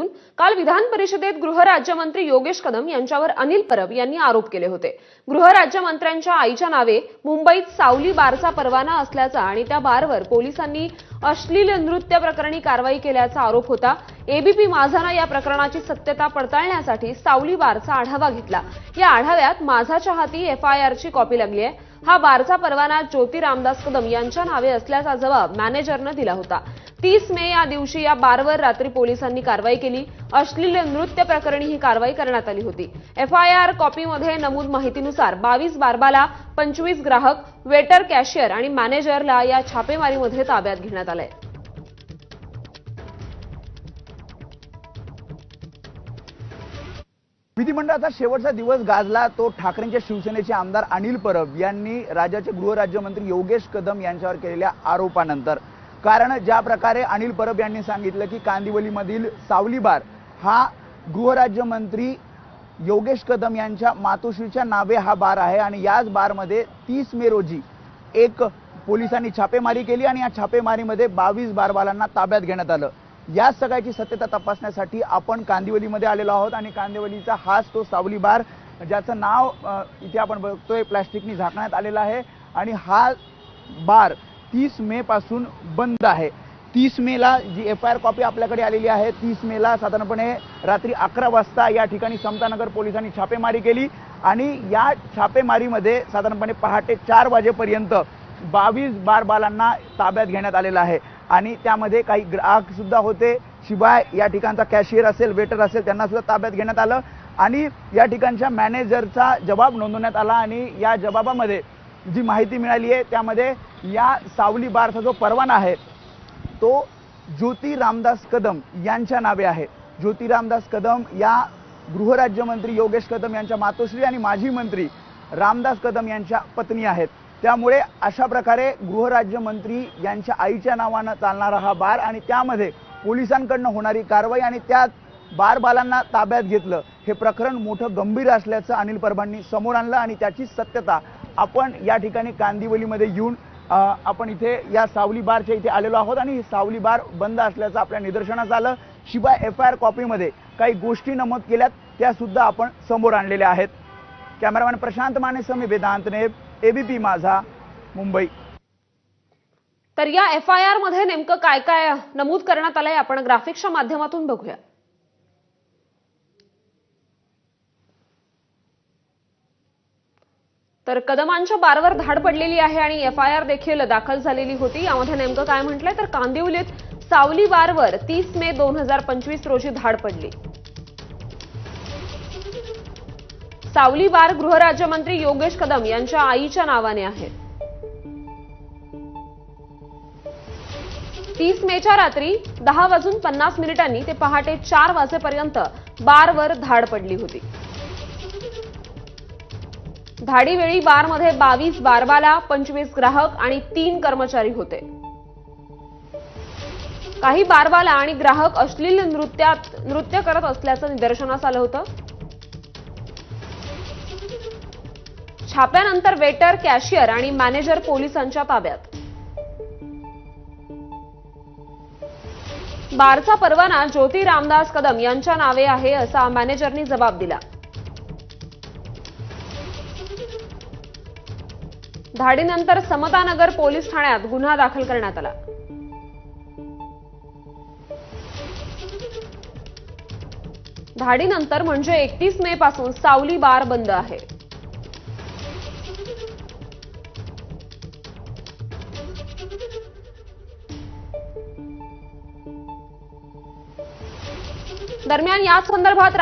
असून काल विधान परिषदेत गृहराज्यमंत्री योगेश कदम यांच्यावर अनिल परब यांनी आरोप केले होते। गृहराज्यमंत्र्यांच्या आईच्या नावे मुंबईत सावली बारचा परवाना असल्याचा आणि त्या बारवर पोलिसांनी अश्लील नृत्य प्रकरणी कारवाई केल्याचा आरोप होता। एबीपी माझानं या प्रकरणाची सत्यता पडताळण्यासाठी सावली बारचा आढावा घेतला। या आढाव्यात माझाच्या हाती एफआयआरची कॉपी लागली आहे। हा बारचा परवाना ज्योती रामदास कदम यांच्या नावे असल्याचा जबाब मॅनेजरने दिला होता। 30 मे या दिवशी या बारवर रात्री पोलिसांनी कारवाई केली। अश्लील नृत्य प्रकरणी ही कारवाई करण्यात आली होती। एफआयआर कॉपीमध्ये नमूद माहितीनुसार 22 बारबाला, 25 ग्राहक, वेटर, कॅशियर आणि मॅनेजरला या छापेमारीमध्ये ताब्यात घेण्यात आलंय। विधिमंडळाचा शेवटचा दिवस गाजला तो ठाकरेंच्या शिवसेनेचे आमदार अनिल परब यांनी राज्याचे गृहराज्यमंत्री योगेश कदम यांच्यावर केलेल्या आरोपानंतर। कारण ज्या प्रकारे अनिल परब यांनी सांगितलं की कांदिवलीमधील सावली बार हा गृहराज्यमंत्री योगेश कदम यांच्या मातोश्रीच्या नावे हा बार आहे आणि याच बारमध्ये 30 मे रोजी एक पोलिसांनी छापेमारी केली आणि या छापेमारीमध्ये 22 बारबालांना ताब्यात घेण्यात आलं। या सगळ्याची सत्यता तपासण्यासाठी आपण कांदिवलीमध्ये आलेलो आहोत आणि कांदिवलीचा हाच तो सावली बार ज्याचं नाव इथे आपण बघतोय प्लास्टिकनी झाकण्यात आलेलं आहे आणि हा बार 30 मे पासून बंद आहे। 30 मेला जी एफआयआर कॉपी आपल्याकडे आलेली आहे, 30 मेला साधारणपणे रात्री 11 वाजता या ठिकाणी समतानगर पोलिसांनी छापेमारी केली आणि या छापेमारीमध्ये साधारणपणे पहाटे 4 वाजेपर्यंत 22 बारबालांना ताब्यात घेण्यात आलेलं आहे आणि त्यामध्ये काही ग्राहक सुद्धा होते। शिवाय या ठिकाणचा कॅशियर असेल, वेटर असेल त्यांना सुद्धा ताब्यात घेण्यात आलं आणि या ठिकाणच्या मॅनेजरचा जबाब नोंदवण्यात आला आणि या जबाबामध्ये जी माहिती मिळाली आहे त्यामध्ये या सावली बारचा जो परवाना आहे तो ज्योती रामदास कदम यांच्या नावे आहे। ज्योती रामदास कदम या गृहराज्यमंत्री योगेश कदम यांच्या मातोश्री आणि माजी मंत्री रामदास कदम यांच्या पत्नी आहेत। त्यामुळे अशा प्रकारे गृहराज्यमंत्री यांच्या आईच्या नावाने चालणारा हा बार आणि त्यामध्ये पोलिसांकडून होणारी कारवाई आणि त्यात बारबालांना ताब्यात घेतलं हे प्रकरण मोठं गंभीर असल्याचं अनिल परबांनी समोर आणलं आणि त्याची सत्यता आपण या ठिकाणी कांदिवलीमध्ये येऊन आपण इथे या सावली बारच्या इथे आलेलो आहोत आणि सावली बार बंद असल्याचं आपल्या निदर्शनास आलं। शिवाय एफआयआर कॉपीमध्ये काही गोष्टी नमूद केल्यात त्या सुद्धा आपण समोर आणलेल्या आहेत। कॅमेरामॅन प्रशांत मानेसह मी वेदांत नेब, एबीपी माझा, मुंबई। तर या एफआयआर मध्ये नेमकं काय काय नमूद करण्यात आलंय आपण ग्राफिक्सच्या माध्यमातून बघूया। तर कदमांच्या बारवर धाड पडलेली आहे आणि एफआयआर देखील दाखल झालेली होती। यामध्ये नेमकं काय म्हटलंय तर कांदिवलीत सावली बारवर 30 मे 2025 रोजी धाड पडली। सावली बार गृहराज्यमंत्री योगेश कदम यांच्या आईच्या नावाने आहे। 30 मेच्या रात्री 10:50 ते पहाटे 4 वाजेपर्यंत बारवर धाड पडली होती। धाडीवेळी बारमध्ये 22 बारबाला, 25 ग्राहक आणि 3 कर्मचारी होते। काही बारबाला आणि ग्राहक अश्लील नृत्य करत असल्याचं निदर्शनास आलं होतं। छाप्यानंतर वेटर, कॅशियर आणि मॅनेजर पोलिसांच्या ताब्यात। बारचा परवाना ज्योती रामदास कदम यांच्या नावे आहे असा मॅनेजरनी जबाब दिला। धाडीनंतर समतानगर पोलीस ठाण्यात गुन्हा दाखल करण्यात आला। धाडीनंतर म्हणजे 31 मे पासून सावली बार बंद आहे। दरम्यान या संदर्भात